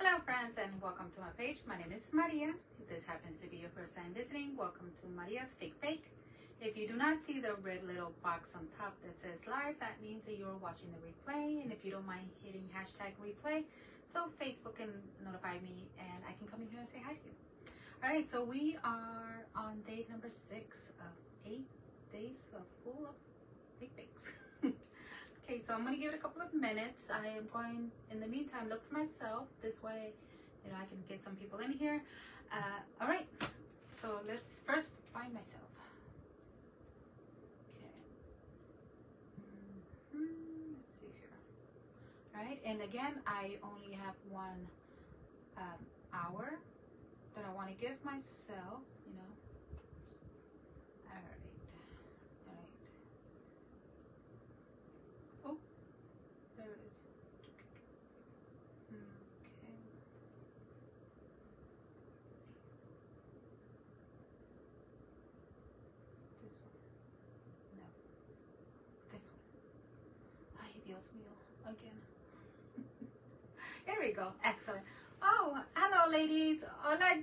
Hello friends and welcome to my page. My name is Maria. If this happens to be your first time visiting, welcome to Maria's Fake Fake. If you do not see the red little box on top that says live, that means that you're watching the replay, and if you don't mind hitting hashtag replay so Facebook can notify me and I can come in here and say hi to you. Alright, so we are on day number 6 of 8 days full of fake fakes. Okay, so I'm going to give it a couple of minutes. I am going, in the meantime, look for myself. This way, you know, I can get some people in here. All right, so let's first find myself. Okay. Let's see here. All right, and again, I only have 1 hour that I want to give myself, you know. All right. Oh, there it is. Okay. This one. No. This one. Ay, Dios mío. Again. Here we go. Excellent. Oh, hello, ladies. Hola,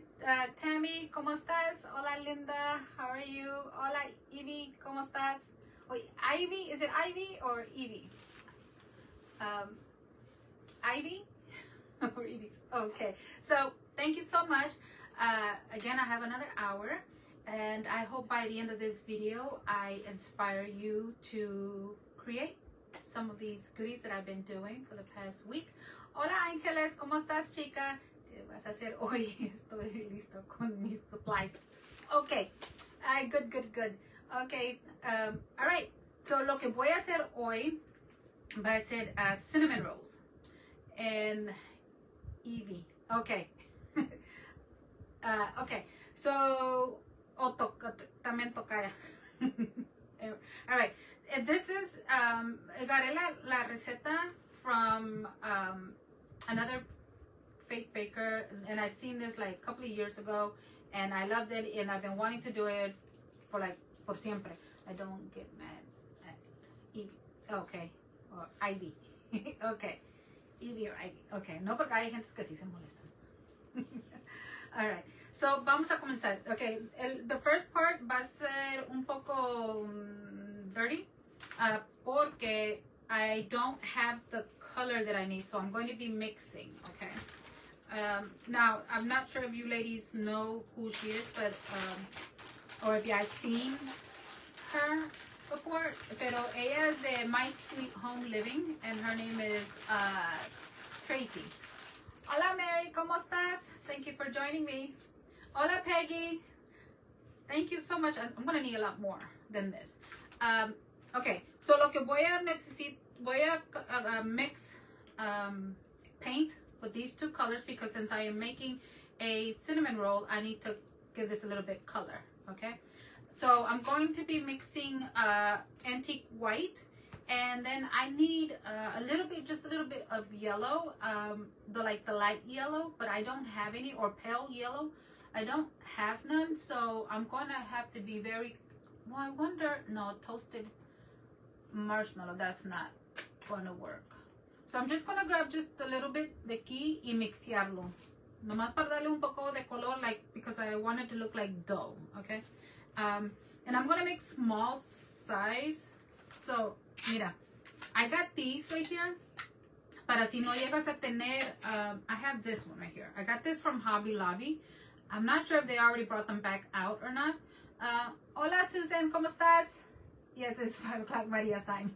Tammy. ¿Cómo estás? Hola, Linda. How are you? Hola, Evie. ¿Cómo estás? Wait, Ivy? Is it Ivy or Evie? Ivy? Or Evie? Okay. So, thank you so much. Again, I have another hour. And I hope by the end of this video, I inspire you to create some of these goodies that I've been doing for the past week. Hola, Ángeles. ¿Cómo estás, chica? ¿Qué vas a hacer hoy? Estoy listo con mis supplies. Okay. Good. Okay, all right. So lo que voy a hacer hoy va a ser cinnamon rolls and Evie. Okay. Okay. So también tocaya. All right. And this is agarré la receta from another fake baker, and I seen this like a couple of years ago, and I loved it, and I've been wanting to do it for like por siempre. I don't get mad at Evie. Okay. Or Ivy. Okay. Evie or Ivy. Okay. No, porque hay gente que sí se molestan. Alright. So, vamos a comenzar. Okay. The first part va a ser un poco dirty. Porque I don't have the color that I need. So, I'm going to be mixing. Okay. Now, I'm not sure if you ladies know who she is, but or if you guys seen her before, pero ella is de My Sweet Home Living, and her name is Tracy. Hola, Mary, ¿cómo estás? Thank you for joining me. Hola, Peggy. Thank you so much. I'm going to need a lot more than this. Okay, so lo que voy a mix paint with these 2 colors, because since I am making a cinnamon roll, I need to give this a little bit color. Okay, so I'm going to be mixing antique white, and then I need just a little bit of yellow, the light yellow, but I don't have any, or pale yellow. I don't have none, so I'm going to have to be very, well, I wonder, no, toasted marshmallow, that's not going to work. So I'm just going to grab just a little bit de aquí y mixearlo. Nomás para darle un poco de color, like, because I want it to look like dough, okay? And I'm going to make small size. So, mira, I got these right here. Para si no llegas a tener, I have this one right here. I got this from Hobby Lobby. I'm not sure if they already brought them back out or not. Hola, Susan, ¿cómo estás? Yes, it's 5 o'clock Maria's time.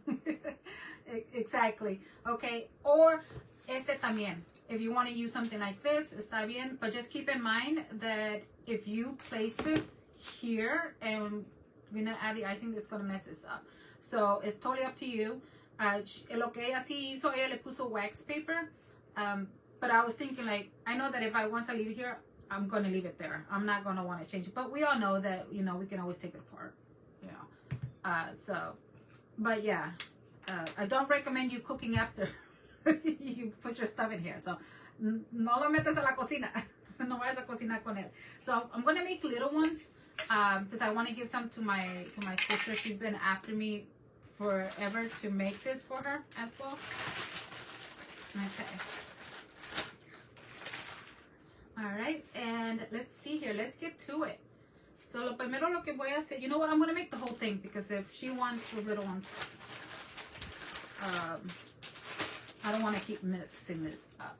Exactly. Okay, or este también. If you want to use something like this, está bien. But just keep in mind that if you place this here and we're gonna add the icing, it's gonna mess this up. So it's totally up to you. Lo que ella sí hizo, ella le puso wax paper. But I was thinking, like, I know that if I want to leave it here, I'm gonna leave it there. I'm not gonna want to change it. But we all know that, you know, we can always take it apart. You know. So, but yeah, I don't recommend you cooking after you put your stuff in here. So, no lo metas a la cocina. No vayas a cocinar con él. So, I'm going to make little ones because I want to give some to my sister. She's been after me forever to make this for her as well. Okay. let's see here. Let's get to it. So lo primero lo que voy a hacer, you know what? I'm going to make the whole thing because if she wants those little ones, I don't want to keep mixing this up.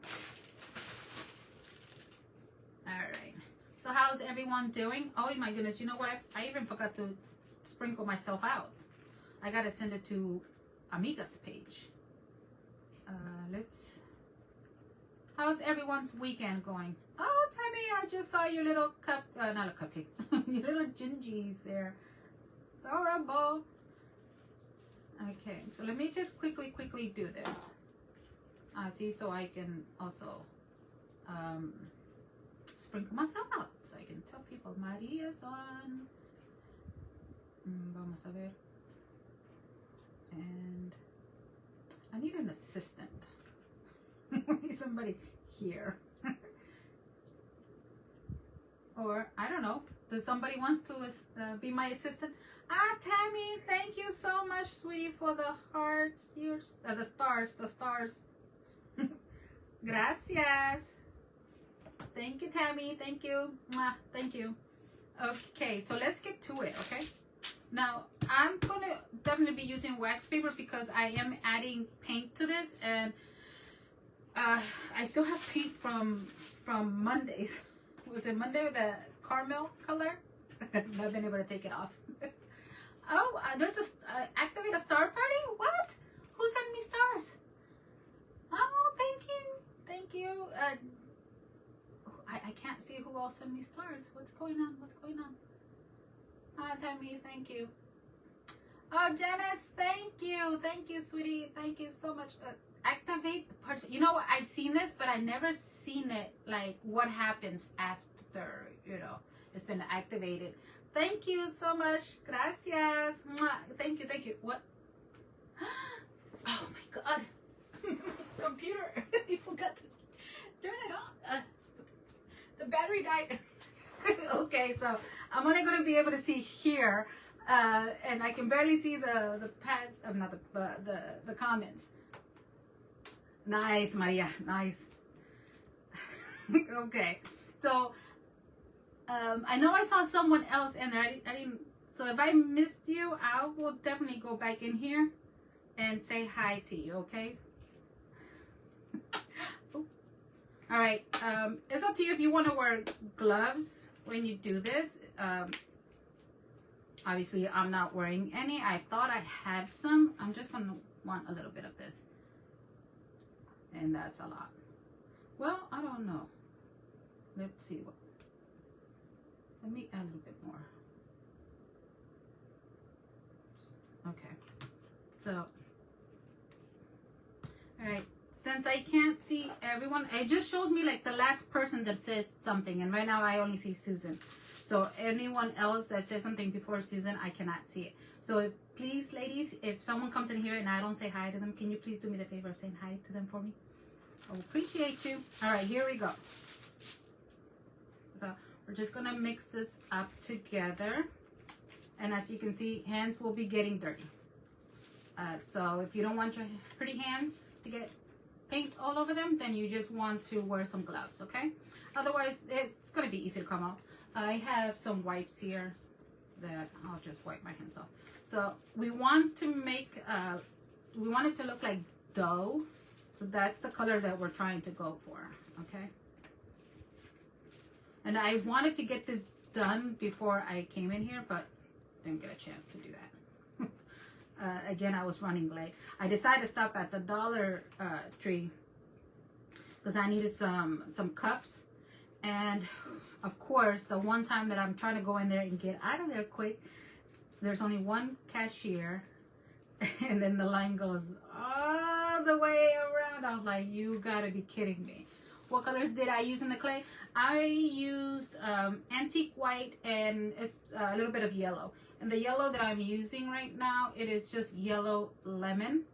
All right. So how's everyone doing? Oh my goodness. You know what? I even forgot to sprinkle myself out. I got to send it to Amiga's page. How's everyone's weekend going? Oh, Tammy, I just saw your little cup, not a cupcake, your little gingies there. Adorable. Okay, so let me just quickly do this. See, so I can also sprinkle myself out. So I can tell people, Maria's on. Vamos a ver. And I need an assistant. Somebody here. Or I don't know, does somebody wants to be my assistant? Tammy, thank you so much, sweetie, for the hearts. The stars. Gracias. Thank you, Tammy. Thank you. Mwah. Thank you. Okay, so let's get to it. Okay, now I'm gonna definitely be using wax paper because I am adding paint to this, and I still have paint from Mondays. Was it Monday, the caramel color? I've not been able to take it off. Oh, there's a activate a star party? What? Who sent me stars? Oh, thank you. I can't see who all sent me stars. What's going on? Tammy, thank you. Oh, Janice, thank you, sweetie. Thank you so much. Activate the parts. You know what? I've seen this, but I never seen it, like what happens after, you know, it's been activated. Thank you so much. Gracias. Mwah. Thank you. What? Oh my God. Computer. You forgot to turn it on. The battery died. Okay, so I'm only going to be able to see here, and I can barely see the pads. Not the comments. Nice, Maria. Nice. Okay, so I know I saw someone else in there. I didn't. So if I missed you, I will definitely go back in here and say hi to you. Okay. All right. It's up to you if you want to wear gloves when you do this. Obviously, I'm not wearing any. I thought I had some. I'm just gonna want a little bit of this. And that's a lot. Well, I don't know. Let's see what. Let me add a little bit more. Okay. So, all right. Since I can't see everyone, it just shows me like the last person that said something. And right now I only see Susan. So anyone else that says something before Susan, I cannot see it. So please, ladies, if someone comes in here and I don't say hi to them, can you please do me the favor of saying hi to them for me? I appreciate you. All right, here we go. So we're just going to mix this up together. And as you can see, hands will be getting dirty. So if you don't want your pretty hands to get paint all over them, then you just want to wear some gloves, okay? Otherwise, it's going to be easy to come off. I have some wipes here that I'll just wipe my hands off. So we want to make, we want it to look like dough. So that's the color that we're trying to go for, okay? And I wanted to get this done before I came in here, but didn't get a chance to do that. Again, I was running late. I decided to stop at the Dollar Tree because I needed some cups. And of course, the one time that I'm trying to go in there and get out of there quick, there's only one cashier. And then the line goes all the way around. I was like, you gotta be kidding me. What colors did I use in the clay? I used antique white and it's a little bit of yellow. And the yellow that I'm using right now, it is just yellow lemon.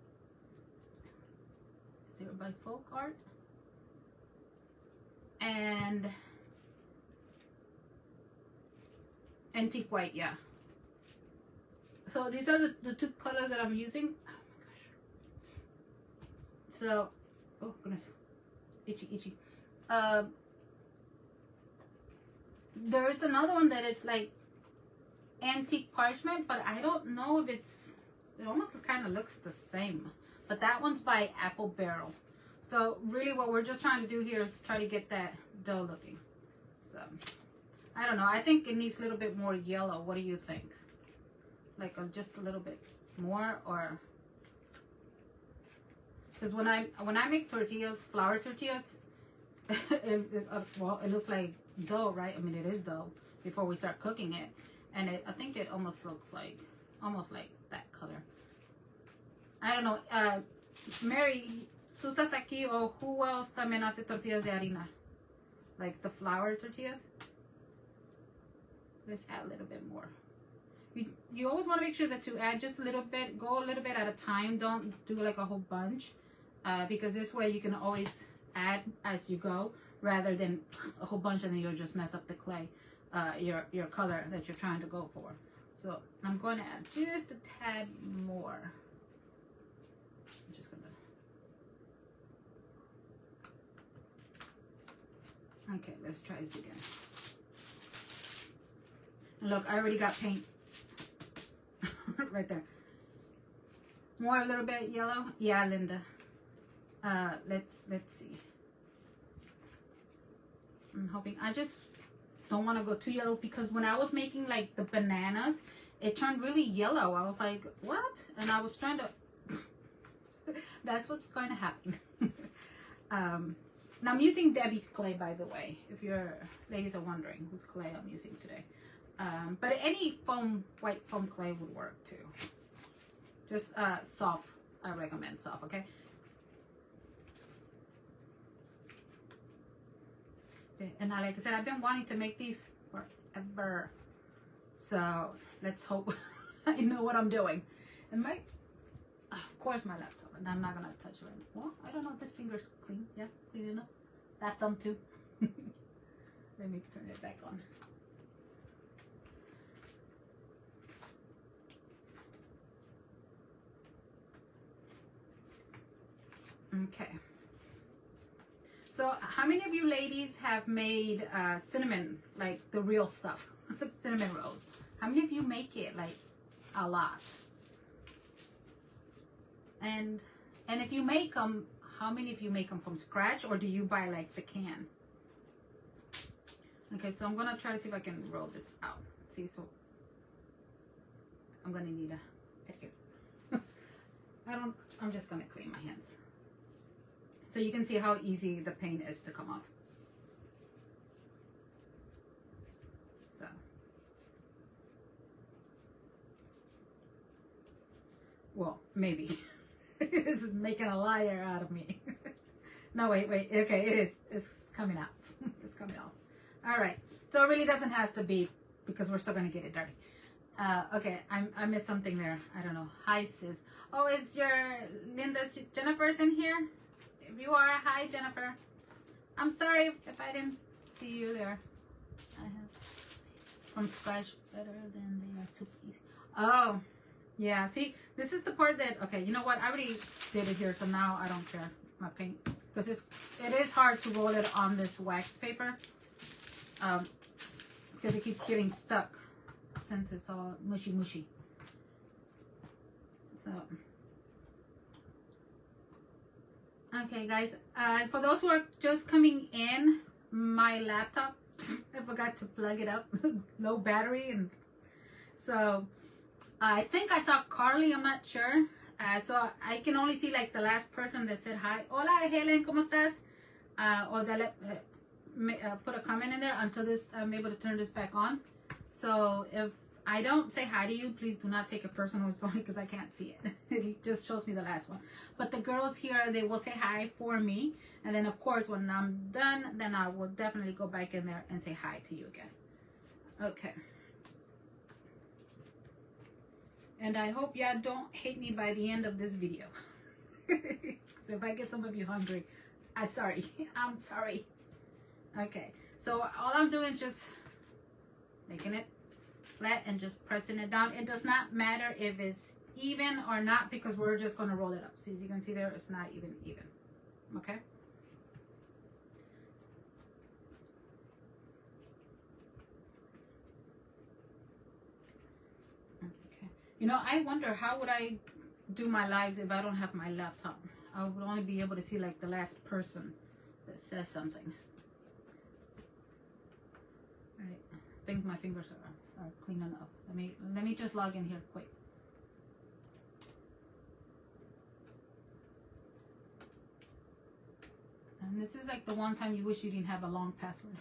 Zero by Folk Art. And antique white, yeah. So these are the two colors that I'm using. Oh my gosh. So, oh goodness. Itchy. There's another one that it's like antique parchment, but I don't know if it's, it almost kind of looks the same. But that one's by Apple Barrel. So really what we're just trying to do here is try to get that dough looking. So I don't know. I think it needs a little bit more yellow. What do you think? Like just a little bit more, or because when I make tortillas, flour tortillas, well, it looks like dough, right? I mean, it is dough before we start cooking it, and I think it almost looks like that color. I don't know. Mary, ¿tú estás aquí, o who else también hace tortillas de harina? Like the flour tortillas? Let's add a little bit more. You always want to make sure that you add just a little bit, go a little bit at a time. Don't do like a whole bunch, because this way you can always add as you go, rather than a whole bunch and then you'll just mess up the clay, your color that you're trying to go for. So I'm going to add just a tad more. I'm just gonna. Okay, let's try this again. And look, I already got paint right there. More, a little bit yellow. Yeah, Linda. Let's see. I'm hoping. I just don't want to go too yellow, because when I was making like the bananas, it turned really yellow. I was like, what? And I was trying to. That's what's going to happen. Now I'm using Debbie's clay, by the way, if your ladies are wondering whose clay I'm using today. But any foam, white foam clay would work too. Just soft. I recommend soft, okay? And like I said, I've been wanting to make these forever. So let's hope I know what I'm doing. And of course, my laptop. And I'm not gonna touch it. Well, I don't know if this finger's clean. Yeah, clean enough. That thumb too. Let me turn it back on. Okay. So how many of you ladies have made cinnamon, like the real stuff? Cinnamon rolls. How many of you make it like a lot? And if you make them, how many of you make them from scratch, or do you buy like the can? Okay, so I'm gonna try to see if I can roll this out. See, so I'm gonna need a pedicure. I'm just gonna clean my hands. So you can see how easy the paint is to come off. So. Well, maybe. This is making a liar out of me. No, wait. Okay, it is. It's coming out. It's coming off. All right. So it really doesn't have to be, because we're still going to get it dirty. Okay, I missed something there. I don't know. Hi, sis. Oh, is your Jennifer's in here? If you are, hi, Jennifer. I'm sorry if I didn't see you there. I have from scratch better than they are super easy. Oh, yeah. See, this is the part that, okay, you know what? I already did it here, so now I don't care. My paint, because it is hard to roll it on this wax paper, because it keeps getting stuck since it's all mushy. So. Okay, guys, for those who are just coming in, my laptop, I forgot to plug it up, low battery, and so I think I saw Carly, I'm not sure, so I can only see like the last person that said hi. Hola, Helen, ¿cómo estás? Or that put a comment in there until I'm able to turn this back on. So if I don't say hi to you, please do not take it personal. It's only because I can't see it. It just shows me the last one. But the girls here, they will say hi for me. And then, of course, when I'm done, then I will definitely go back in there and say hi to you again. Okay. And I hope y'all don't hate me by the end of this video. So if I get some of you hungry, I'm sorry. I'm sorry. Okay. So all I'm doing is just making it flat and just pressing it down. It does not matter if it's even or not, because we're just going to roll it up. So as you can see there, it's not even. Okay. You know, I wonder how would I do my lives if I don't have my laptop. I would only be able to see like the last person that says something. All right, I think my fingers are clean enough. Let me just log in here quick. And this is like the one time you wish you didn't have a long password.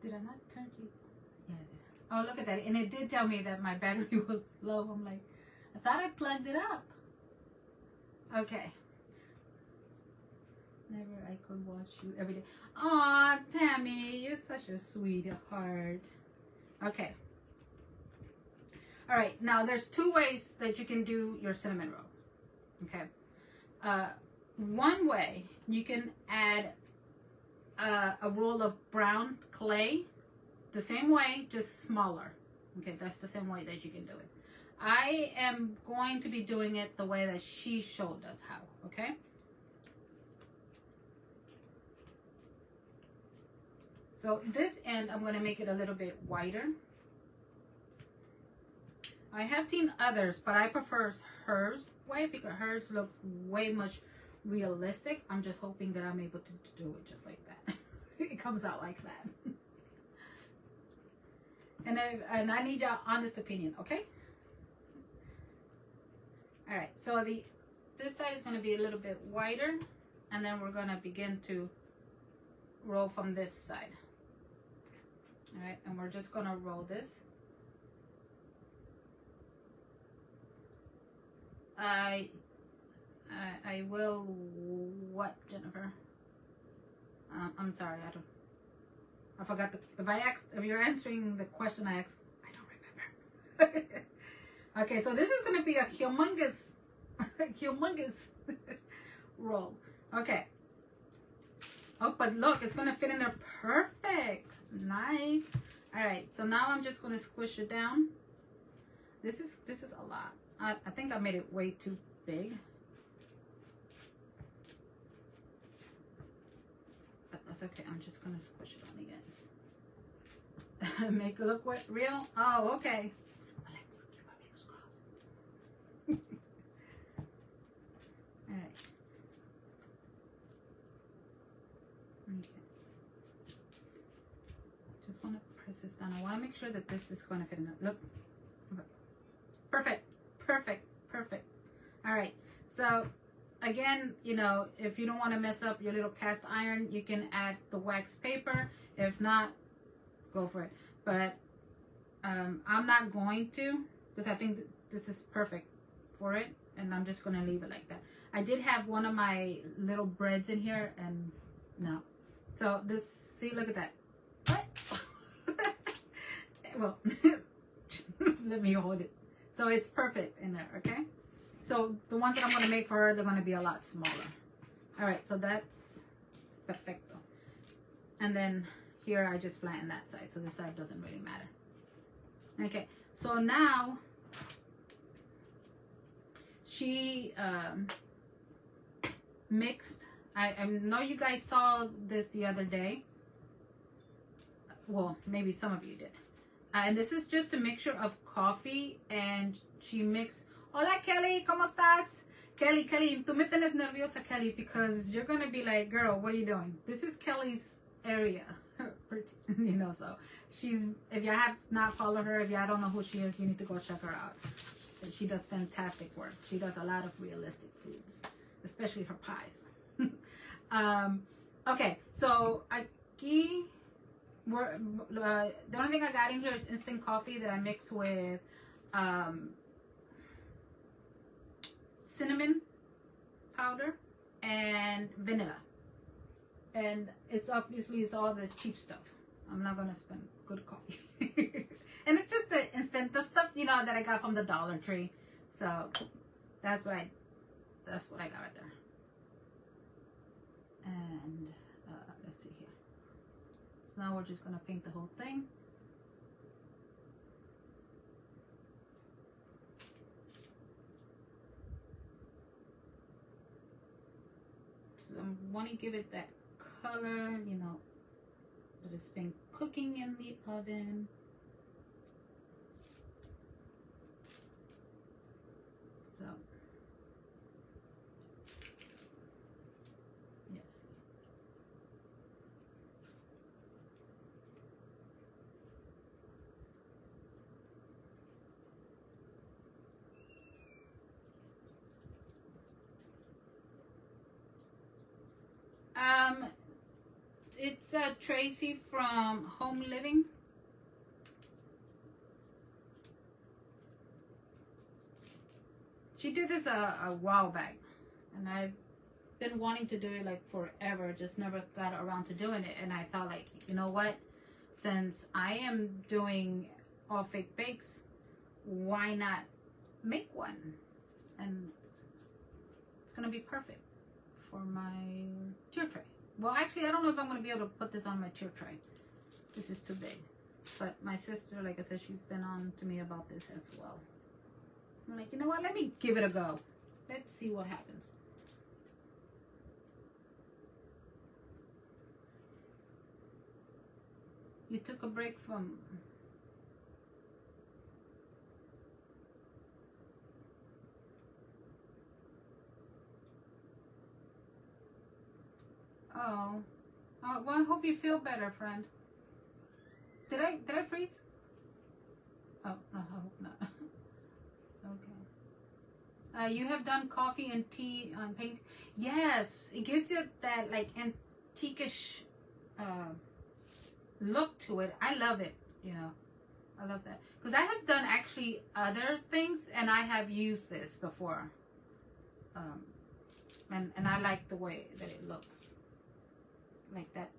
Did I not turn you? Yeah, I did. Oh, look at that. And it did tell me that my battery was low. I'm like, I thought I plugged it up. Okay. Never I could watch you every day. Aw, Tammy, you're such a sweetheart. Okay. All right. Now, there's two ways that you can do your cinnamon roll. Okay. One way, you can add a roll of brown clay, the same way, just smaller. Okay, that's the same way that you can do it. I am going to be doing it the way that she showed us how, okay? So this end, I'm going to make it a little bit wider. I have seen others, but I prefer hers way because hers looks way much realistic. I'm just hoping that I'm able to do it just like that. It comes out like that. And I need your honest opinion, okay? All right, so this side is going to be a little bit wider, and then we're going to begin to roll from this side. All right, and we're just going to roll this. I will, what, Jennifer? I'm sorry, I forgot if you're answering the question I asked, I don't remember. Okay, so this is going to be a humongous, humongous roll. Okay. Oh, but look, it's going to fit in there perfect. Nice. All right, so now I'm just going to squish it down. This is a lot. I think I made it way too big. But that's okay. I'm just going to squish it on the ends. Make it look real. Oh, okay. Let's give our fingers crossed. All right. Okay. Just want to press this down. I want to make sure that this is going to fit in there. Look. Perfect. Perfect. Perfect. All right. So again, you know, if you don't want to mess up your little cast iron, you can add the wax paper. If not, go for it. But I'm not going to, because I think this is perfect for it, and I'm just going to leave it like that. I did have one of my little breads in here, and no. So this, see, look at that. What? Well, let me hold it. So it's perfect in there, okay? So the ones that I'm going to make for her, they're going to be a lot smaller. All right, so that's perfecto. And then here I just flatten that side, so this side doesn't really matter. Okay, so now she mixed. I know you guys saw this the other day. Well, maybe some of you did. And this is just a mixture of coffee, and she mixed. Hola, Kelly, ¿cómo estás? Kelly, tú me tienes nerviosa, Kelly, because you're going to be like, girl, what are you doing? This is Kelly's area, you know, so she's, if you have not followed her, if you don't know who she is, you need to go check her out. She does fantastic work. She does a lot of realistic foods, especially her pies. Okay, so aquí, the only thing I got in here is instant coffee that I mix with cinnamon powder and vanilla, and it's obviously all the cheap stuff. I'm not gonna spend good coffee. And it's just the instant, the stuff, you know, that I got from the Dollar Tree. So that's what I got right there. And let's see here. So now we're just gonna paint the whole thing. So I want to give it that color. color, you know, that it's been cooking in the oven. So, yes. It's Tracy from Home Living. She did this a while back, and I've been wanting to do it like forever, just never got around to doing it. And I thought, like, you know what, since I am doing all fake bakes, why not make one? And it's gonna be perfect for my tier tray. Well, actually, I don't know if I'm going to be able to put this on my tier tray. This is too big. But my sister, like I said, she's been on to me about this as well. I'm like, you know what? Let me give it a go. Let's see what happens. You took a break from... Oh. Well, I hope you feel better, friend. Did I freeze? Oh, no, I hope not. Okay. You have done coffee and tea on paint. Yes, it gives you that like antiquish look to it. I love it. You know, I love that because I have done actually other things and I have used this before. And I like the way that it looks. Like that.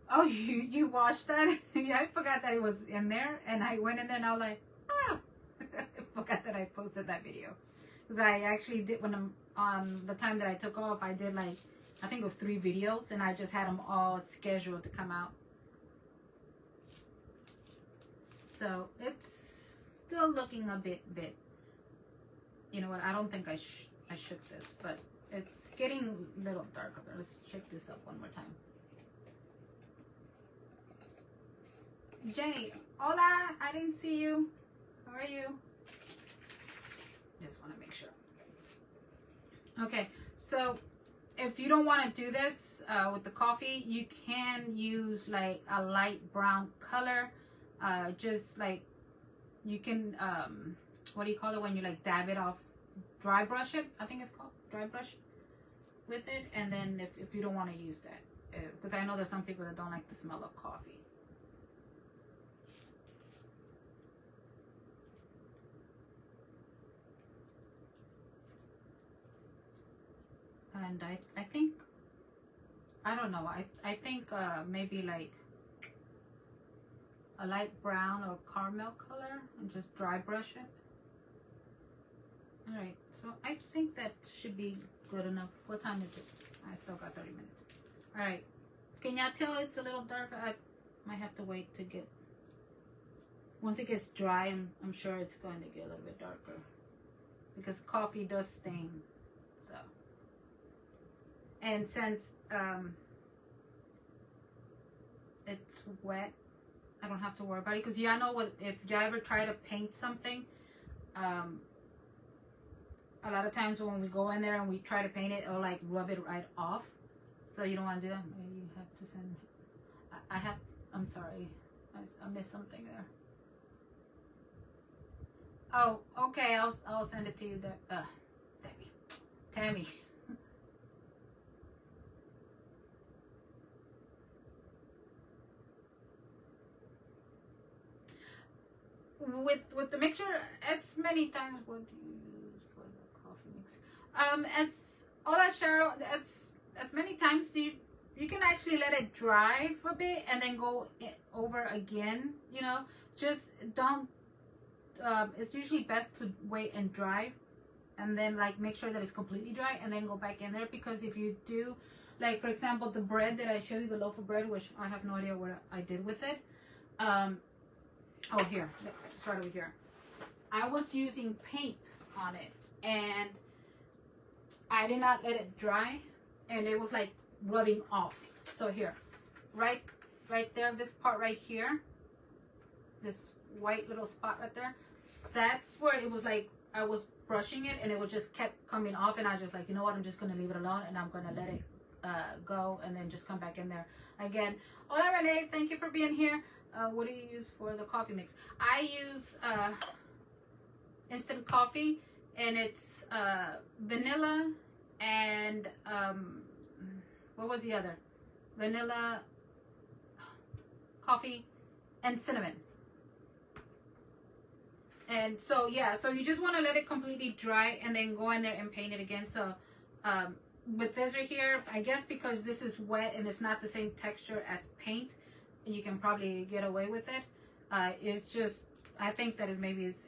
Oh, you watched that? Yeah, I forgot that it was in there, and I went in there and I was like, oh, I forgot that I posted that video because I actually did when I'm on the time that I took off. I did like I think it was 3 videos, and I just had them all scheduled to come out. So it's still looking a bit. You know what? I don't think I shook this, but it's getting a little darker. Let's check this up one more time. Jenny, hola, I didn't see you. How are you? Just want to make sure. Okay, so if you don't want to do this with the coffee, you can use like a light brown color. Just like you can, what do you call it when you like dab it off? Dry brush it, I think it's called dry brush with it. And then if you don't want to use that, because I know there's some people that don't like the smell of coffee. And I think, I don't know, I think maybe like a light brown or caramel color and just dry brush it. Alright, so I think that should be good enough. What time is it? I still got 30 minutes. Alright, can y'all tell it's a little darker? I might have to wait to get, once it gets dry, I'm sure it's going to get a little bit darker because coffee does stain. So, and since it's wet, I don't have to worry about it because y'all know what, if y'all ever try to paint something, a lot of times when we go in there and we try to paint it, it'll like rub it right off. So you don't want to do that. Maybe you have to send, I'm sorry, I missed something there. Oh, okay, I'll send it to you there. Tammy. With the mixture, as many times, what do you use for the coffee mix? As many times you can actually let it dry for a bit and then go over again. You know, just don't. It's usually best to wait and dry, and then like make sure that it's completely dry, and then go back in there. Because if you do, like for example, the bread that I showed you, the loaf of bread, which I have no idea what I did with it. Oh, here, let's start over here. I was using paint on it, and I did not let it dry, and it was like rubbing off. So here, right there, this part right here, this white little spot right there, that's where it was like I was brushing it and it was just kept coming off, and I was just like, you know what, I'm just gonna leave it alone and I'm gonna let it go and then just come back in there again. Hola Renee, thank you for being here. What do you use for the coffee mix? I use instant coffee, and it's vanilla and what was the other? Vanilla, coffee, and cinnamon. And so yeah, so you just want to let it completely dry and then go in there and paint it again. So with this right here, I guess because this is wet and it's not the same texture as paint, you can probably get away with it. It's just, I think that is maybe it's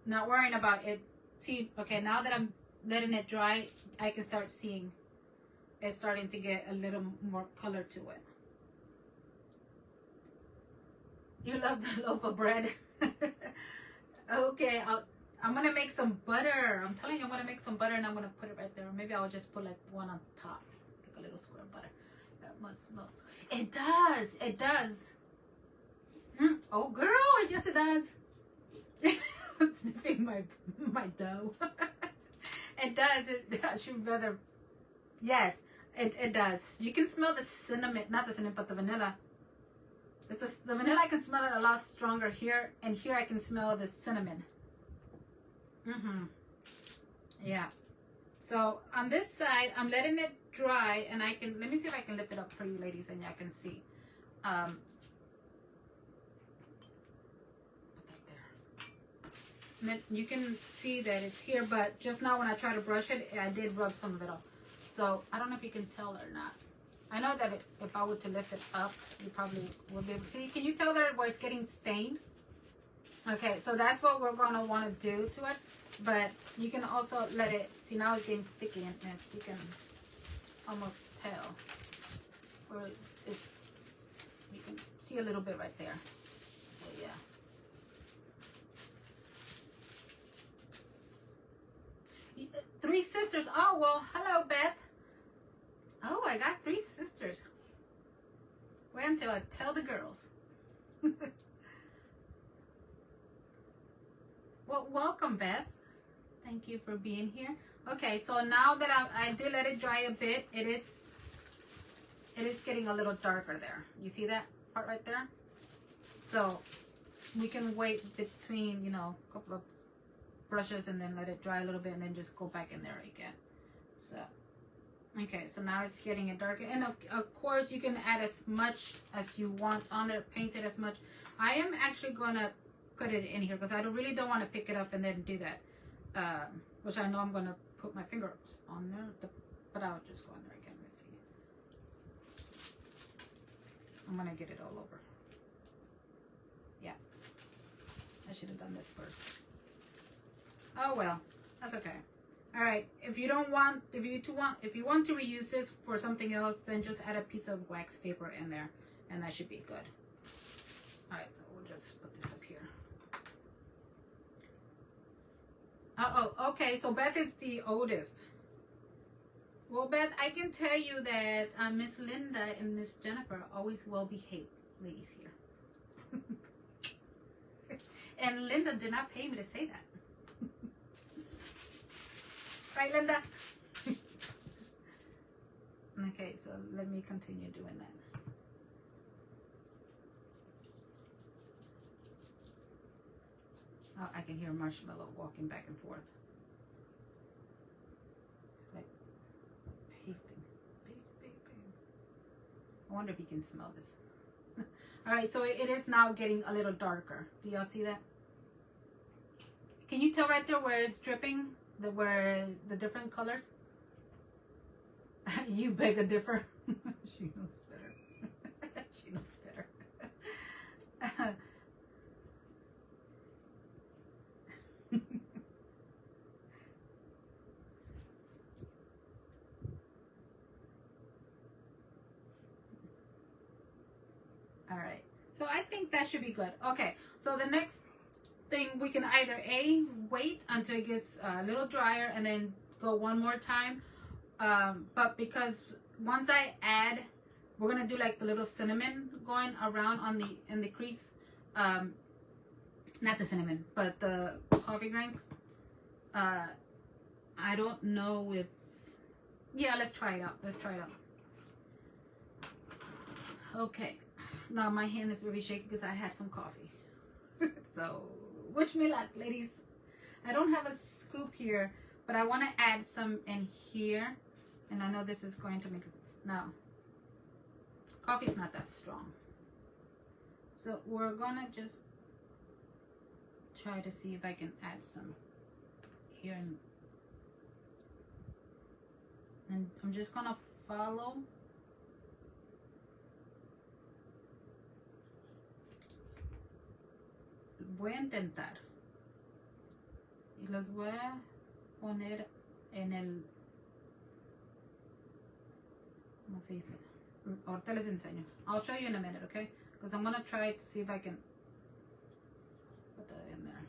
not worrying about it. See, okay, now that I'm letting it dry, I can start seeing it's starting to get a little more color to it. You love the loaf of bread. Okay, I'm gonna make some butter. I'm telling you, I'm gonna make some butter and I'm gonna put it right there. Or maybe I'll just put like one on top, like a little square of butter. That must smell. It does. It does. Oh, girl, yes, it does. I'm sniffing my dough. It does. I should rather. Yes, it does. You can smell the cinnamon, not the cinnamon, but the vanilla. It's the vanilla, I can smell it a lot stronger here, and here I can smell the cinnamon. Yeah. So on this side, I'm letting it dry, and I can, let me see if I can lift it up for you ladies, and y'all can see. Put that there. And then you can see that it's here, but just now when I try to brush it, I did rub some of it off. So I don't know if you can tell or not. I know that if I were to lift it up, you probably would be able to see. Can you tell that where it's getting stained? Okay, so that's what we're going to want to do to it. But you can also let it, see now it's getting sticky, and you can almost tell. Or you can see a little bit right there. So yeah. 3 sisters. Oh, well, hello, Beth. Oh, I got 3 sisters. Wait until I tell the girls. Well, welcome, Beth. Thank you for being here. Okay, so now that I did let it dry a bit, it is getting a little darker there. You see that part right there? So we can wait between, you know, a couple of brushes and then let it dry a little bit and then just go back in there again. So okay, so now it's getting it darker, and of course you can add as much as you want on there, paint it as much. I am actually gonna put it in here because I really don't want to pick it up and then do that, which I know I'm gonna put my fingers on there, but I'll just go in there again. Let's see. I'm gonna get it all over. Yeah, I should have done this first. Oh well, that's okay. All right, if you want to reuse this for something else, then just add a piece of wax paper in there, and that should be good. All right, so we'll just put this up here. Oh, okay, so Beth is the oldest. Well, Beth, I can tell you that Miss Linda and Miss Jennifer are always well-behaved ladies here. And Linda did not pay me to say that. Right, Linda? Okay, so let me continue doing that. Oh, I can hear Marshmallow walking back and forth. It's like pasting. I wonder if you can smell this. All right, so it is now getting a little darker. Do y'all see that? Can you tell right there where it's dripping? Where the different colors? You beg a differ. She knows better. She knows better. All right. So I think that should be good. Okay. So the next think we can either wait until it gets a little drier and then go one more time, but because once I add, we're gonna do like the little cinnamon going around on in the crease, not the cinnamon but the coffee grinds. I don't know if, yeah, let's try it out. Okay, now my hand is very shaky because I had some coffee. So wish me luck, ladies. I don't have a scoop here, but I want to add some in here, and I know this is going to make us, no, coffee's not that strong, so we're gonna just try to see if I can add some here, and I'm just gonna follow. Voy a intentar y los voy a poner en el, ¿cómo se dice? Ahorita les enseño. I'll show you in a minute, okay? Because I'm gonna try to see if I can put that in there.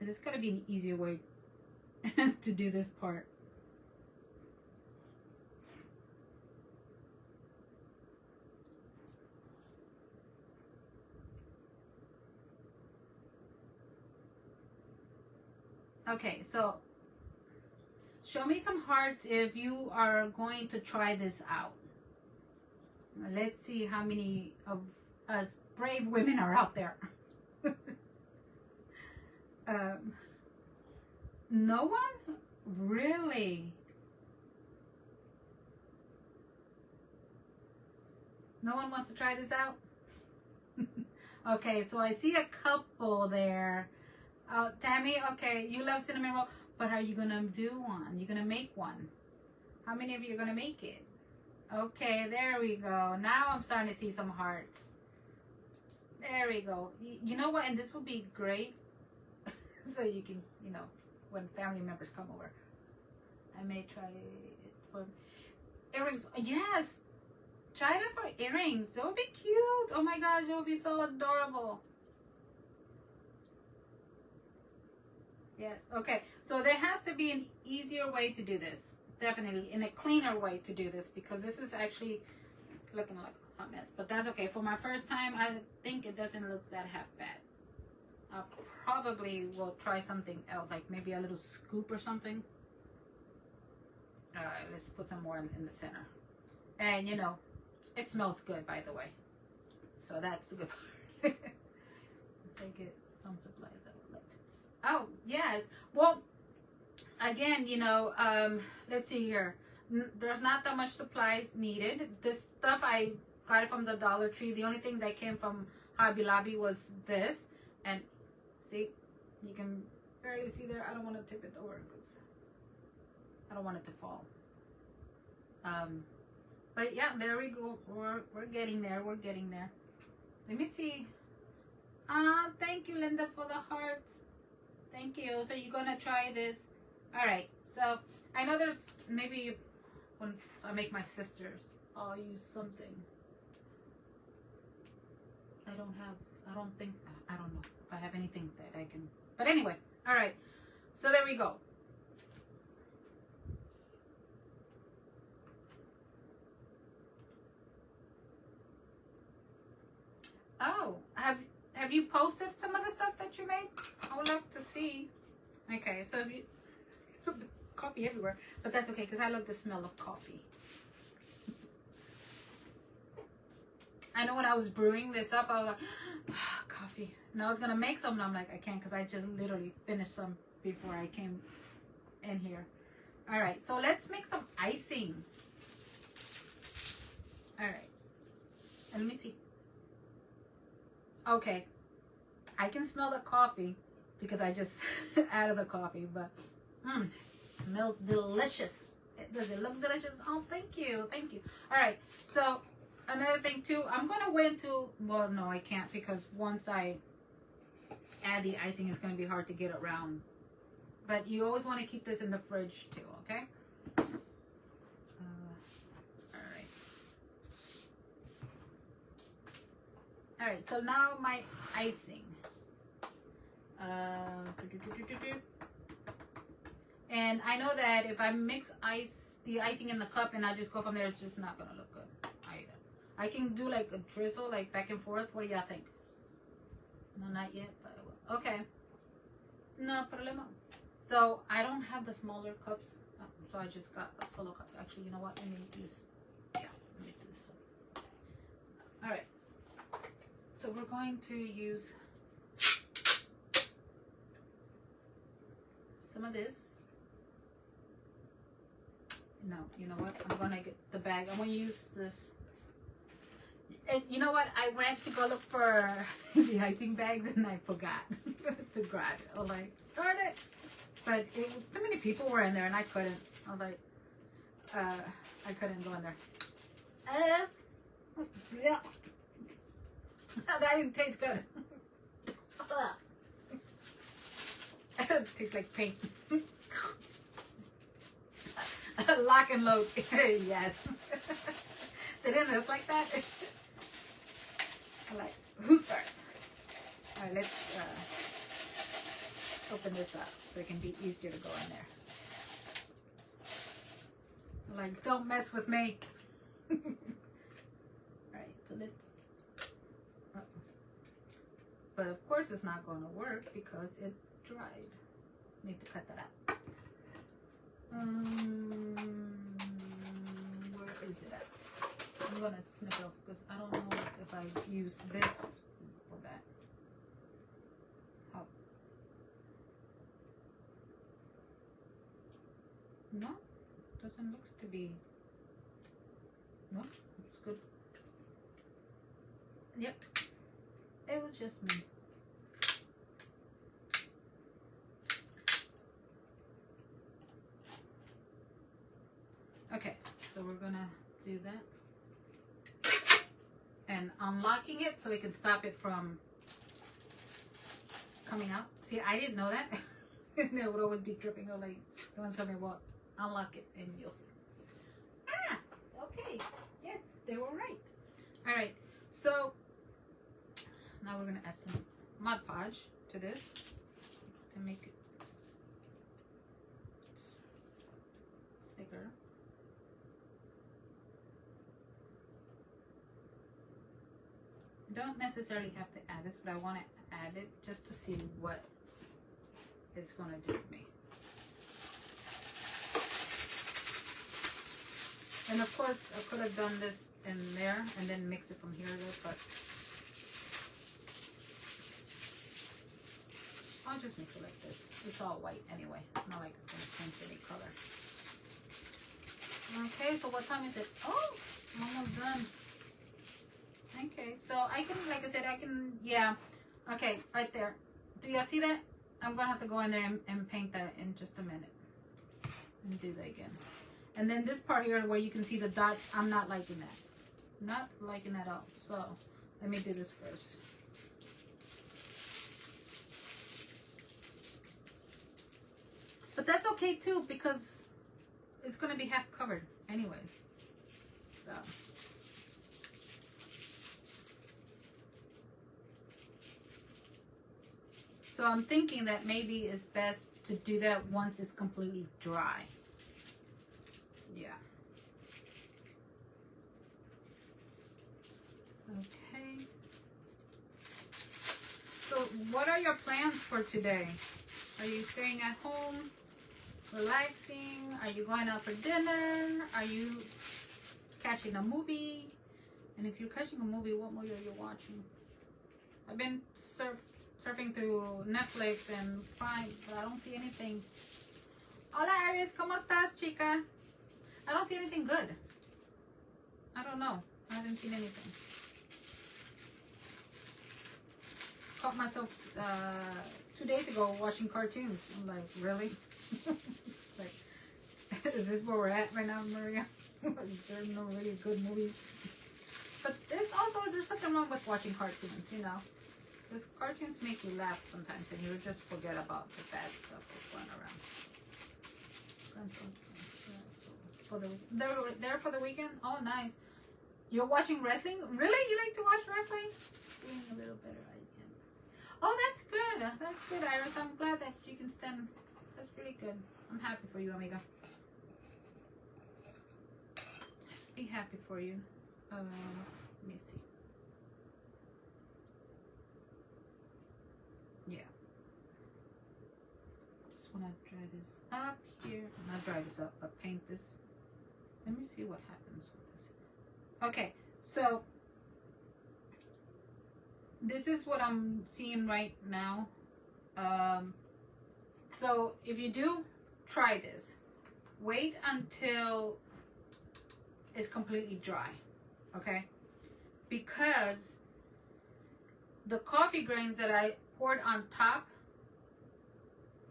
There's gotta be an easier way to do this part. Okay, so show me some hearts if you are going to try this out. Let's see how many of us brave women are out there. No one? Really? No one wants to try this out? Okay, so I see a couple there. Tammy, okay, you love cinnamon roll, but are you gonna do one? You're gonna make one? How many of you are gonna make it? Okay, there we go. Now I'm starting to see some hearts. There we go. You know what? And this would be great, so you can, you know, when family members come over. I may try it for earrings. Yes, try it for earrings. That would be cute. Oh my gosh, it would be so adorable. Yes, okay, so there has to be an easier way to do this, definitely, in a cleaner way to do this, because this is actually looking like a hot mess, but that's okay. For my first time, I think it doesn't look that half bad. I probably will try something else, like maybe a little scoop or something. Let's put some more in the center. And you know, it smells good, by the way, so that's the good part. Take it, some supplies I would like to. Oh, yes. Well, again, you know, let's see here. There's not that much supplies needed. This stuff, I got it from the Dollar Tree. The only thing that came from Hobby Lobby was this. And see, you can barely see there. I don't want to tip it over because I don't want it to fall. But yeah, there we go. We're getting there. We're getting there. Let me see. Thank you, Linda, for the hearts. Thank you. So you're gonna try this. All right. So I know there's maybe when I make my sisters, I'll use something. I don't know if I have anything that I can. But anyway, all right. So there we go. Oh, have you posted some of the stuff that you made? I would like to see. Okay, so if you coffee everywhere, but that's okay because I love the smell of coffee. I know when I was brewing this up, I was like, coffee. And I was gonna make some, and I'm like, I can't because I just literally finished some before I came in here. All right, so let's make some icing. All right, and let me see. Okay, I can smell the coffee because I just added the coffee, but it smells delicious. Does it look delicious? Oh, thank you, thank you. All right, so another thing too, I'm gonna wait until, well, no, I can't because once I add the icing, it's gonna be hard to get around. But you always want to keep this in the fridge too, okay? All right, so now my icing. And I know that if I mix the icing in the cup and I just go from there, it's just not gonna look good either. I can do like a drizzle, like back and forth. What do y'all think? No, not yet, but I will. Okay. No problema. So I don't have the smaller cups, so I just got a solo cup. Actually, you know what? Let me use, yeah, let me do this one. All right. So we're going to use some of this. No, you know what? I'm gonna get the bag. I'm gonna use this. And you know what? I went to go look for the icing bags and I forgot to grab it. I was like, darn it. But it was too many people were in there and I couldn't. I was like, I couldn't go in there. Yeah. That didn't taste good. It tastes like paint. Lock and load. Yes. They didn't look like that. I like, who starts? All right, let's open this up so it can be easier to go in there. Like, don't mess with me. All right, so let's. But of course, it's not going to work because it dried. Need to cut that out. Where is it at? I'm gonna snip it off because I don't know if I use this for that. Oh. No, doesn't look to be. No, it's good. Yep, it was just me. Okay, so we're gonna do that. And unlocking it so we can stop it from coming out. See, I didn't know that. It would always be dripping. I was like, you want to tell me what? Unlock it and you'll see. Ah, okay. Yes, they were right. All right, so now we're going to add some Mod Podge to this to make it thicker. Don't necessarily have to add this, but I want to add it just to see what it's going to do to me. And of course, I could have done this in there and then mix it from here to there, but I'll just mix it like this. It's all white anyway. It's not like it's going to change any color. Okay, so what time is it? Oh, I'm almost done. Okay, so I can, like I said, I can, yeah. Okay, right there. Do y'all see that? I'm going to have to go in there and paint that in just a minute. And do that again. And then this part here where you can see the dots, I'm not liking that. Not liking that at all. So, let me do this first. But that's okay too because it's going to be half covered anyways. So. So I'm thinking that maybe it's best to do that once it's completely dry. Yeah. Okay. So what are your plans for today? Are you staying at home, relaxing? Are you going out for dinner? Are you catching a movie? And if you're catching a movie, what movie are you watching? I've been surfing through Netflix and Prime, but I don't see anything. Hola Aries, ¿cómo estás, chica? I don't see anything good. I don't know. I haven't seen anything. Caught myself 2 days ago watching cartoons. I'm like, really? Like, is this where we're at right now, Maria? Is there no really good movies? But there's something wrong with watching cartoons, you know? Because cartoons make you laugh sometimes and you just forget about the bad stuff that's going around. For the they're there for the weekend? Oh, nice. You're watching wrestling? Really? You like to watch wrestling? doing a little better. I can. Oh, that's good. That's good, Iris. I'm glad that you can stand. That's pretty good. I'm happy for you, amiga. Be happy for you. Let me see. Yeah. Just want to dry this up here. Not dry this up, but paint this. Let me see what happens with this. Okay, so this is what I'm seeing right now. So if you do try this, wait until it's completely dry, okay? Because the coffee grains that I poured on top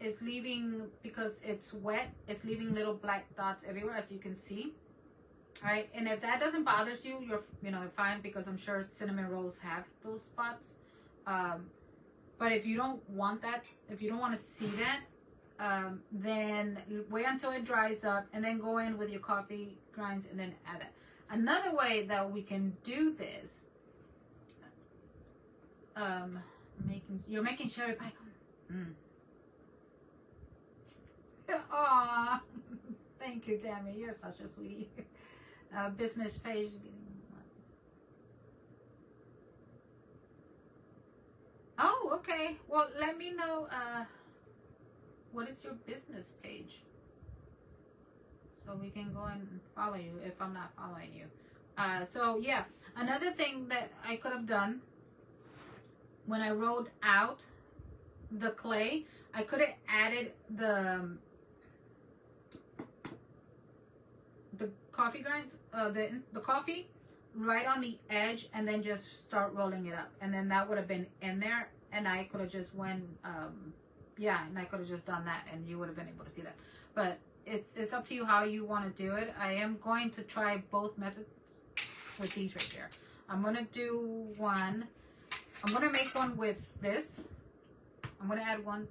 is leaving, because it's wet, it's leaving little black dots everywhere, as you can see. All right, and if that doesn't bother you, you're fine, because I'm sure cinnamon rolls have those spots. But if you don't want that, if you don't want to see that, then wait until it dries up and then go in with your coffee grinds and then add it. Another way that we can do this, you're making cherry pie. Aw, thank you, Tammy. You're such a sweetie. Business page. Oh, okay. Well, let me know. What is your business page? So we can go and follow you if I'm not following you. So yeah, another thing that I could have done when I rolled out the clay, I could have added the coffee grinds, the coffee right on the edge, and then just start rolling it up, and then that would have been in there, and I could have just went, and I could have just done that, and you would have been able to see that. But it's up to you how you want to do it. I am going to try both methods with these right here. I'm gonna do one. I'm gonna make one with this. I'm gonna add one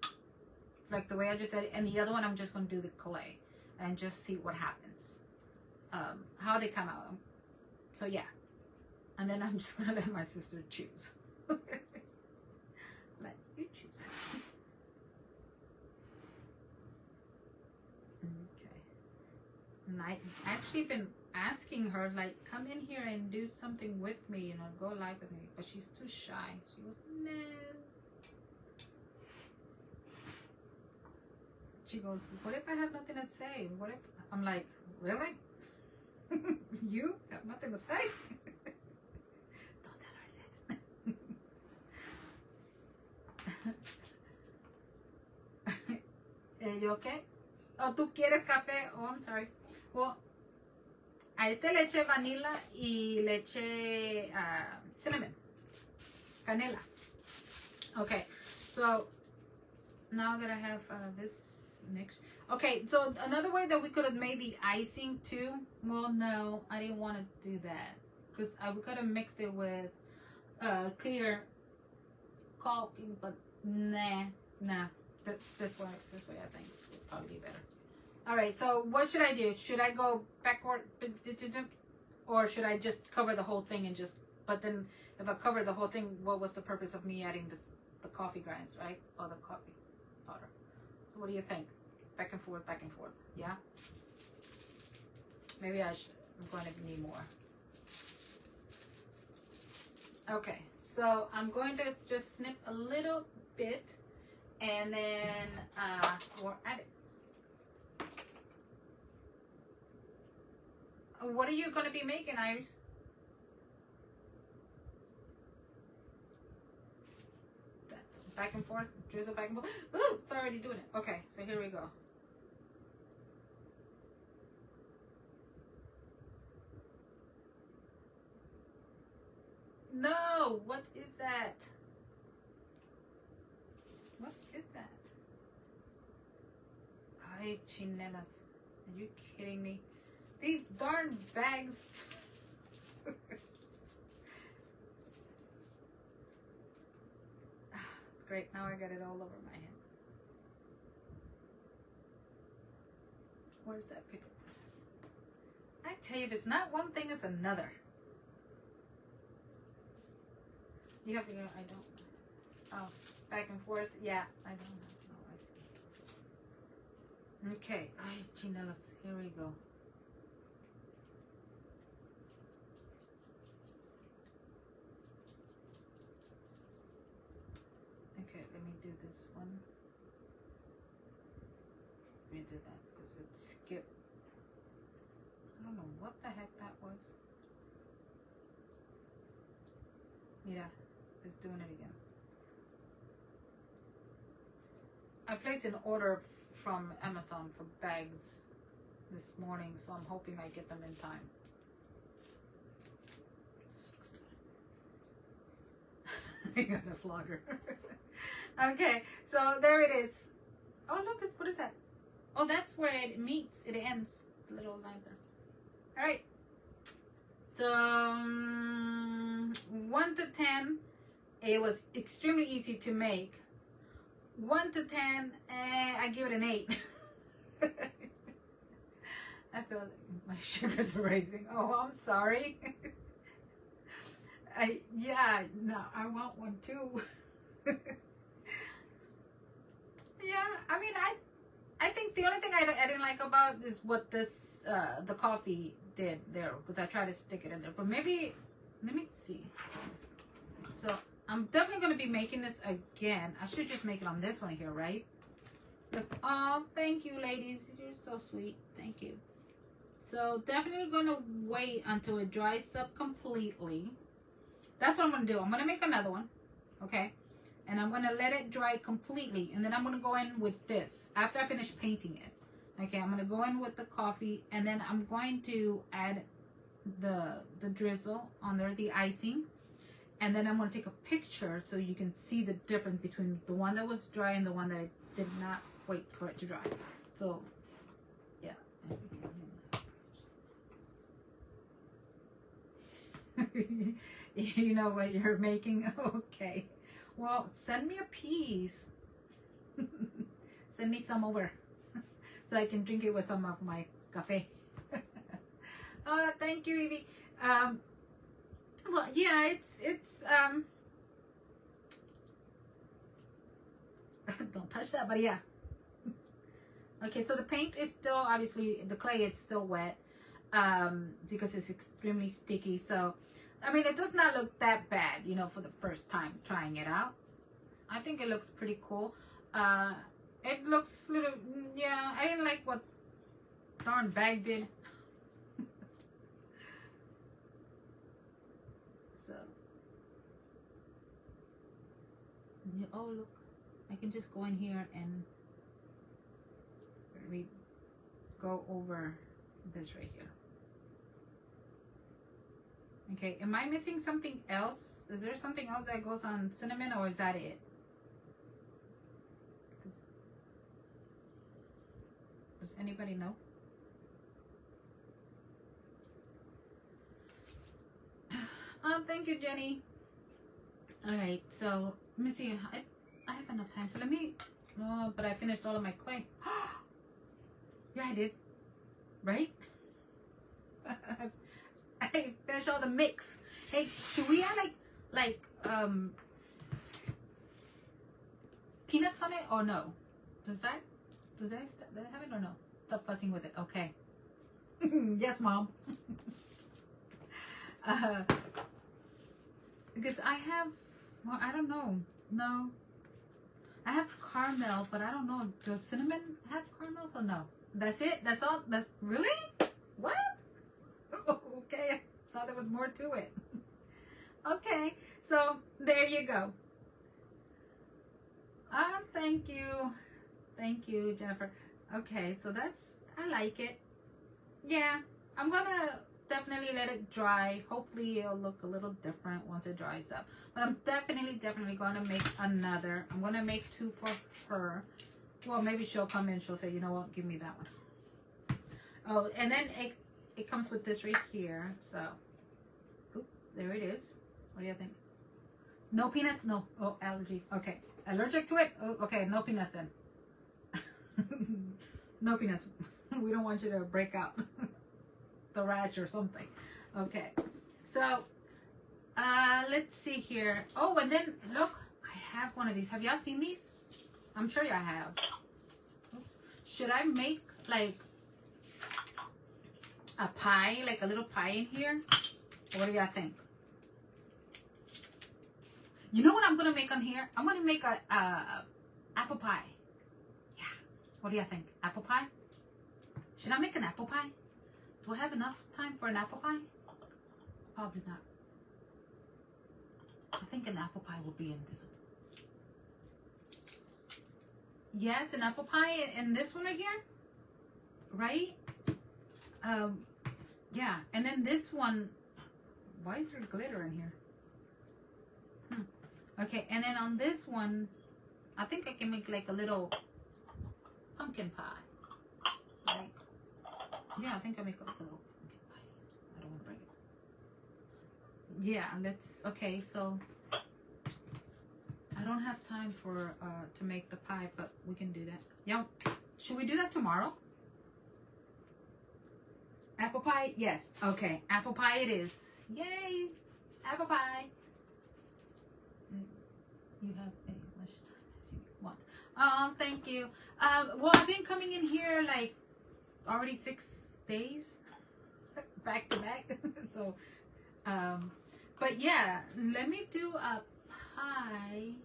like the way I just said, and the other one I'm just gonna do the clay and just see what happens. How they come out. So yeah, and then I'm just gonna let my sister choose. Let you choose. Okay. And I actually been asking her, like, come in here and do something with me, go live with me, but she's too shy. She goes, no. She goes, what if I have nothing to say? What if I'm like, really? You have nothing to say? Don't tell her I said. ¿Yo qué? Oh, ¿tú quieres café? Oh, I'm sorry. Well, a este le eché vanilla y le eché cinnamon. Canela. Okay, so now that I have this mix. Okay, so another way that we could have made the icing too. Well, no, I didn't want to do that, because we could have mixed it with clear caulking, but nah. This way I think would probably be better. All right, so what should I do? Should I go backward, or should I just cover the whole thing and just? But then, if I cover the whole thing, what was the purpose of me adding the coffee grinds, right? Or the coffee powder. So what do you think? Back and forth, yeah? Maybe I'm going to need more. Okay, so I'm going to just snip a little bit, and then we'll add it. What are you going to be making, Iris? That's back and forth, drizzle back and forth. Ooh, it's already doing it. Okay, so here we go. No, what is that? What is that? Ay, chinelas. Are you kidding me? These darn bags. Great, now I got it all over my hand. Where's that paper? I tell you, if it's not one thing, it's another. You have to go. I don't. Oh, back and forth. Yeah, I don't know. I see. Okay. Ay, chinelas. Here we go. Okay, let me do this one. Let me do that because it skipped. I don't know what the heck that was. Mira, it's doing it again. I placed an order from Amazon for bags this morning, so I'm hoping I get them in time. I got a vlogger. Okay, so there it is. Oh, look, what is that? Oh, that's where it meets. It ends. The little line there. All right. So 1 to 10, it was extremely easy to make. 1 to 10, I give it an 8. I feel like my sugars are raising. Oh, I'm sorry. Yeah, no, I want one too. Yeah, I mean, I think the only thing I didn't like about is what this the coffee did there, because I tried to stick it in there. But maybe, let me see. So I'm definitely going to be making this again. I should just make it on this one here, right? Oh, thank you, ladies. You're so sweet. Thank you. So definitely going to wait until it dries up completely. That's what I'm going to do. I'm going to make another one, okay? And I'm going to let it dry completely. And then I'm going to go in with this after I finish painting it. Okay, I'm going to go in with the coffee. And then I'm going to add the drizzle on there, the icing. And then I'm going to take a picture so you can see the difference between the one that was dry and the one that I did not wait for it to dry. So, yeah. You know what you're making? Okay. Well, send me a piece. Send me some over so I can drink it with some of my cafe. Oh, thank you, Evie. Well, yeah, it's don't touch that, but yeah. Okay, so the paint is still, obviously, the clay is still wet because it's extremely sticky. So, I mean, it does not look that bad, you know, for the first time trying it out. I think it looks pretty cool. It looks a little, yeah, I didn't like what darn bag did. So, oh, look, I can just go in here and go over this right here. Okay, am I missing something else? Is there something else that goes on cinnamon, or is that it? Does anybody know? Oh, thank you, Jenny. All right, so let me see. I have enough time, so let me. Oh, but I finished all of my clay. Yeah, I did. Right? I finished all the mix. Hey, should we add like peanuts on it or no? Does I have it or no? Stop fussing with it. Okay. Yes, Mom. Because I have, well, I don't know. No. I have caramel, but I don't know. Does cinnamon have caramels or no? That's it? That's all? That's really? What? Okay. I thought there was more to it. Okay. So there you go. Thank you. Thank you, Jennifer. Okay. So that's, I like it. Yeah. I'm going to definitely let it dry. Hopefully it'll look a little different once it dries up. But I'm definitely going to make another. I'm going to make 2 for her. Well, maybe she'll come in. She'll say, you know what? Give me that one. Oh, and then it comes with this right here. So, oop, there it is. What do you think? No peanuts? No. Oh, allergies. Okay. Allergic to it? Oh, okay. No peanuts then. No peanuts. We don't want you to break out the rash or something. Okay. So, Let's see here. Oh, and then look, I have one of these. Have y'all seen these? I'm sure y'all have. Should I make like a pie, like a little pie in here? What do y'all think? You know what I'm gonna make on here? I'm gonna make a apple pie. Yeah. What do y'all think? Apple pie? Should I make an apple pie? Do I have enough time for an apple pie? Probably not. I think an apple pie will be in this one. Yes, an apple pie in this one right here. Right? Yeah. And then this one. Why is there glitter in here? Okay, and then on this one, I think I can make like a little pumpkin pie. Like, yeah, I think I make a little pumpkin pie. I don't want to break it. Yeah, let's, okay, so I don't have time for, to make the pie, but we can do that. Yeah, should we do that tomorrow? Apple pie? Yes. Okay, apple pie it is. Yay! Apple pie. You have as much time as you want. Oh, thank you. Well, I've been coming in here like already 6 days back to back. So, but yeah, let me do a pie.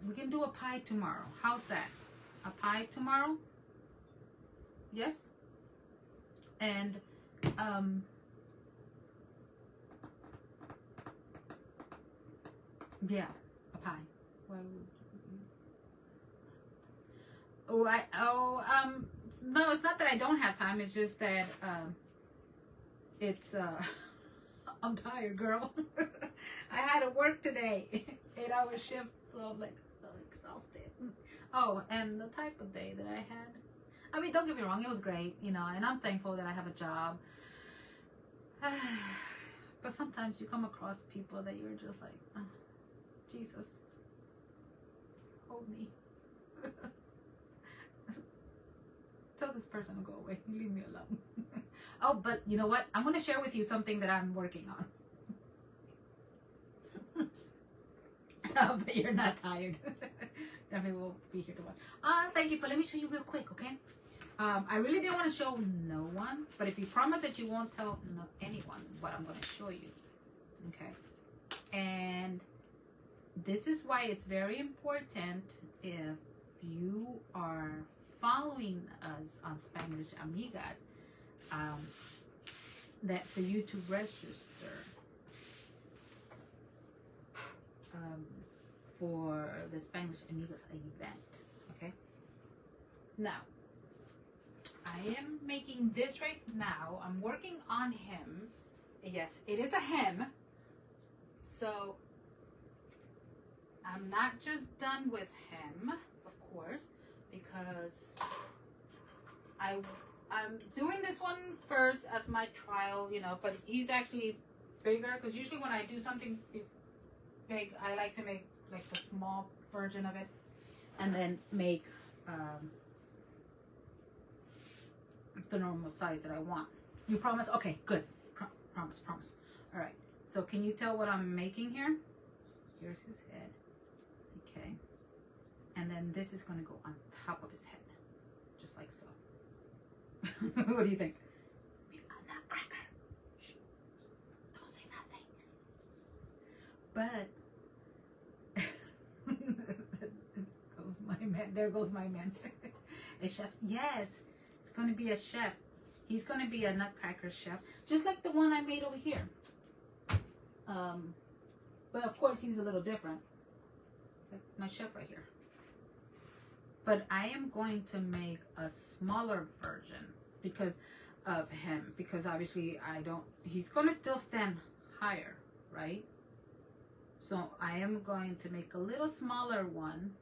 We can do a pie tomorrow. How's that? A pie tomorrow? Yes? And, yeah, a pie. Why would you? No, it's not that I don't have time. It's just that, it's, I'm tired, girl. I had to work today, 8-hour shift, so I'm like, so exhausted. Oh, and the type of day that I had. I mean, don't get me wrong, it was great, you know, and I'm thankful that I have a job. But sometimes you come across people that you're just like, oh, Jesus, hold me. Tell this person to go away. Leave me alone. Oh, but you know what? I'm going to share with you something that I'm working on. Oh, but you're not tired. Definitely will be here to watch. Thank you, but let me show you real quick, okay? I really didn't want to show no one, but if you promise that you won't tell anyone what I'm going to show you, okay? And this is why it's very important if you are following us on Spanish Amigas, that for you to register for the Spanish Amigas event, okay? Now, I am making this right now. I'm working on him. Yes, it is a hem. So, I'm not just done with him, of course, because I'm doing this one first as my trial, you know, but he's actually bigger, because usually when I do something big, I like to make like the small version of it, and then make the normal size that I want. You promise? Okay, good. Promise. All right. So can you tell what I'm making here? Here's his head. Okay. And then this is going to go on top of his head, just like so. What do you think? A nutcracker. Shh. Don't say nothing. But there goes my man. A chef. Yes, it's going to be a chef. He's going to be a nutcracker chef, just like the one I made over here. But of course he's a little different. Like my chef right here. But I am going to make a smaller version because of him, because obviously he's going to still stand higher, right? So I am going to make a little smaller one.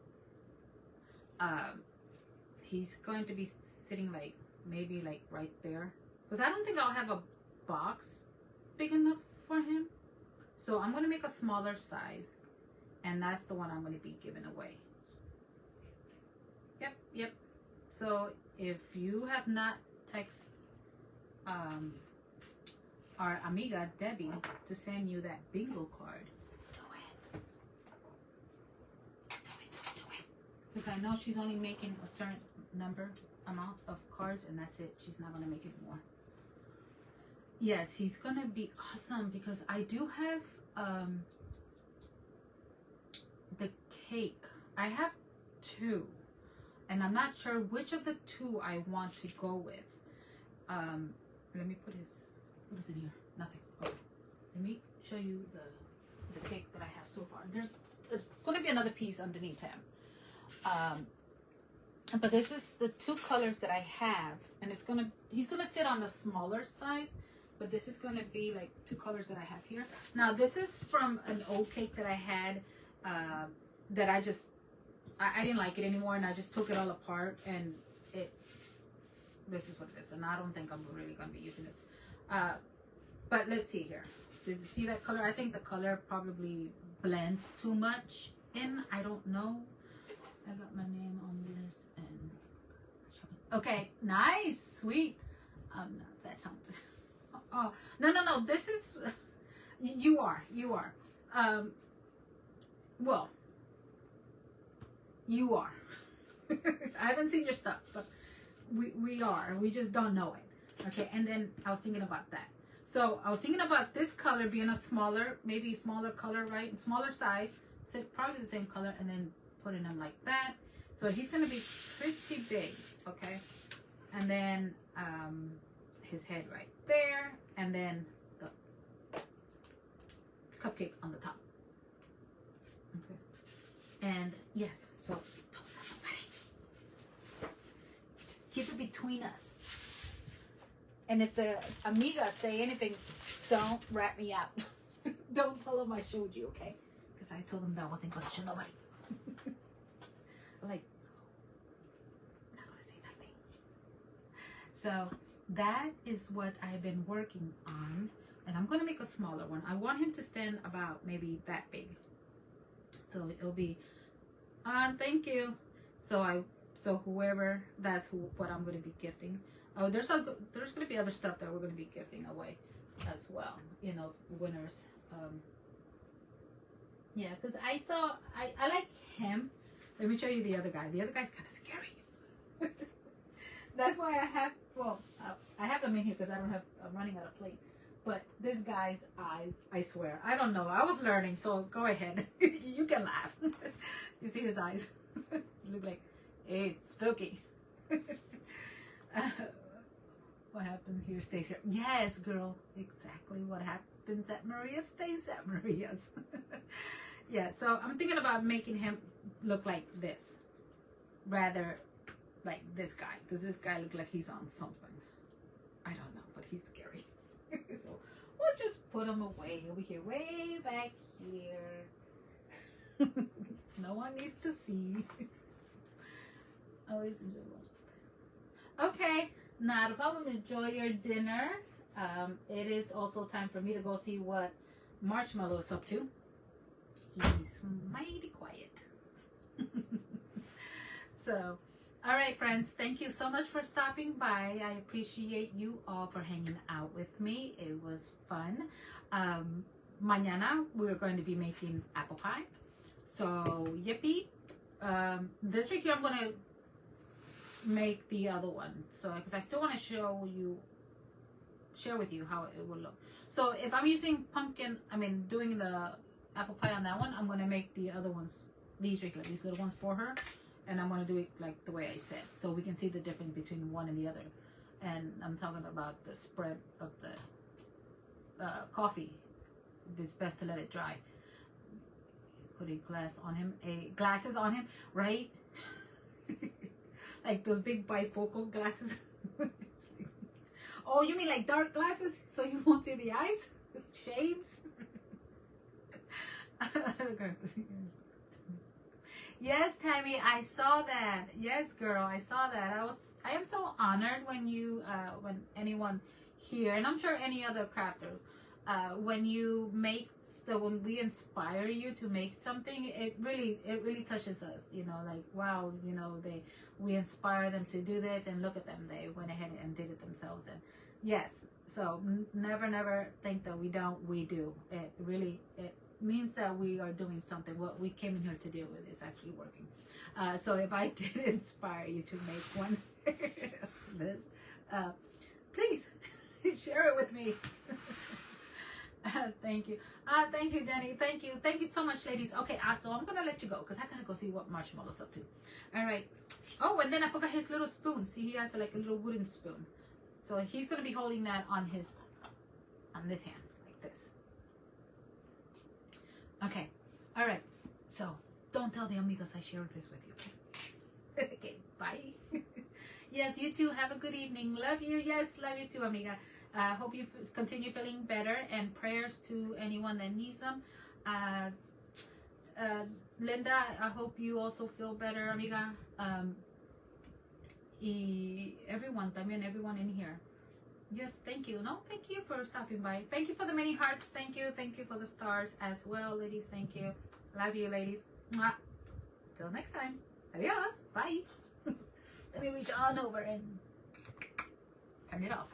He's going to be sitting like, maybe like right there, because I don't think I'll have a box big enough for him. So I'm going to make a smaller size, and that's the one I'm going to be giving away. Yep. So if you have not our amiga Debbie to send you that bingo card. Do it. Do it. Because I know she's only making a certain amount of cards, and that's it. She's not gonna make it more. Yes, he's gonna be awesome because I do have the cake. I have 2, and I'm not sure which of the 2 I want to go with. Let me put what is in here? Nothing. Oh, let me show you the cake that I have so far. There's going to be another piece underneath him. But this is the 2 colors that I have, and he's gonna sit on the smaller size, but this is gonna be like 2 colors that I have here. Now this is from an old cake that I had that I didn't like it anymore, and I just took it all apart, and this is what it is. And I don't think I'm really gonna be using this. But let's see here. So you see that color? I think the color probably blends too much in. I don't know. I got my name on this and okay, nice, sweet. Not that talented. Oh no. This is you are. Well, you are. I haven't seen your stuff, but we are. We just don't know it. Okay, and then I was thinking about that. So I was thinking about this color being a smaller, maybe smaller color, right? Smaller size. So probably the same color, and then putting him like that. So he's gonna be pretty big, okay? And then his head right there, and then the cupcake on the top. Okay. And yes, so don't tell nobody. Just keep it between us. And if the amigas say anything, don't rat me out. Don't tell them I showed you, okay? Because I told them that I wasn't gonna show nobody. Like, I'm not gonna say nothing. So that is what I've been working on, and I'm gonna make a smaller one. I want him to stand about maybe that big, so it'll be thank you. So whoever, that's what I'm gonna be gifting. Oh, there's gonna be other stuff that we're gonna be gifting away as well, you know, winners. Yeah, because I like him. Let me show you the other guy. The other guy's kind of scary. That's why I have them in here because I'm running out of plate. But this guy's eyes, I swear, I don't know. I was learning, so go ahead. You can laugh. You see his eyes? Look like, hey, spooky. What happened here stays here. Yes, girl, exactly what happens at Maria's stays at Maria's. Yeah, so I'm thinking about making him look like this, rather like this guy, because this guy looks like he's on something. I don't know, but he's scary. So we'll just put him away over here, way back here. No one needs to see. Always enjoy watching. Okay, not a problem. Enjoy your dinner. It is also time for me to go see what Marshmallow is up to. He's mighty quiet. So, all right, friends. Thank you so much for stopping by. I appreciate you all for hanging out with me. It was fun. Mañana we're going to be making apple pie. So, yippee. This week here I'm going to make the other one. So, because I still want to share with you how it will look. So, if I'm using doing the apple pie on that one, I'm going to make the other ones, these little ones for her, and I'm going to do it like the way I said, so we can see the difference between one and the other. And I'm talking about the spread of the coffee. It's best to let it dry. Put glasses on him, right? Like those big bifocal glasses. Oh, you mean like dark glasses so you won't see the eyes? It's shades. Yes, Tammy, I saw that. Yes, girl, I saw that. I am so honored when when anyone here, and I'm sure any other crafters, when you make stuff, when we inspire you to make something, it really touches us. You know, like, wow, you know, we inspire them to do this, and look at them, they went ahead and did it themselves, and Yes. So never think that we don't. We do. It really it means that we are doing something. What we came in here to do is actually working. So if I did inspire you to make one, this, please share it with me. Thank you. Thank you, Jenny. Thank you. Thank you so much, ladies. Okay, so I'm going to let you go because I got to go see what Marshmallow's up to. All right. Oh, and then I forgot his little spoon. See, he has like a little wooden spoon. So he's going to be holding that on this hand, like this. Okay. All right. So don't tell the amigos I shared this with you. Okay. Bye. Yes, you too. Have a good evening. Love you. Yes, love you too, amiga. Hope you continue feeling better, and prayers to anyone that needs them. Linda, I hope you also feel better, amiga. Everyone in here. Yes, thank you. No, thank you for stopping by. Thank you for the many hearts. Thank you. Thank you for the stars as well, ladies. Thank you. Love you, ladies. Mwah. Till next time. Adios. Bye. Let me reach on over and turn it off.